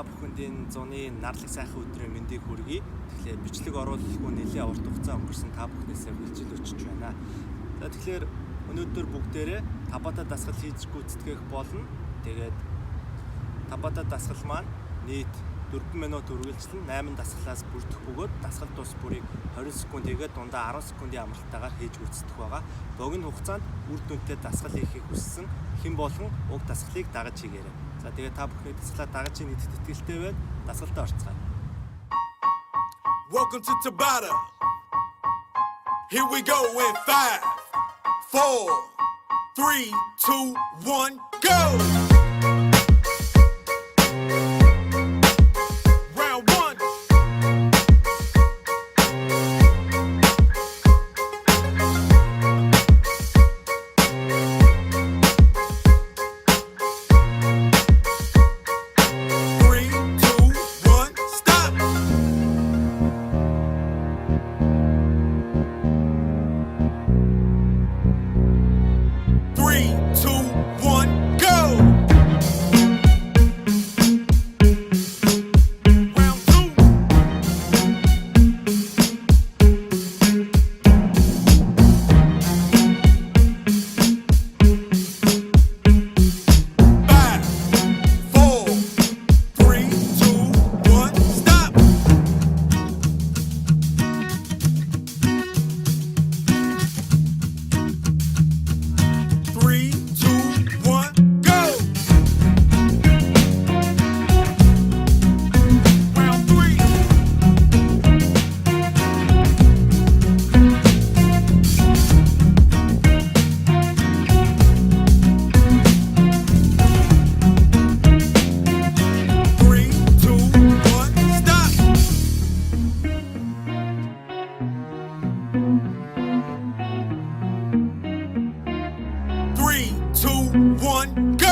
та бүхэндийн зуны нарлаг сайхан өдрийн мэндийг хүргэе. Тэгэхээр бичлэг оруулалтгүй нэлээд урт хугацаа өнгөрсөн та бүхнээсээ бэлжил өчөж байна. За тэгэхээр өнөөдөр бүгдээрээ табата дасгал хийж гүйцэтгэх болно. Тэгээд табата дасгал маань нийт 4 минут үргэлжлэн 8 дасгалаас бүрдэх бөгөөд дасгал тус бүрийг 20 секунд хийгээд дундаа 10 секундын амралтаагаар хийж гүйцэтгэх байгаа. Богино хугацаанд үр дүнтэй дасгал хийхийг хүссэн хэн болгон уг дасгалыг дагаж хийгээрэй. За тэгээд та бүхний дасгалаа дагаж хийх нийтэд итгэлтэй байна. Дасгалтаа орцгаая. Welcome to Tabata. Here we go in 5, 4, 3, 2, 1, go! Three, two, one, go!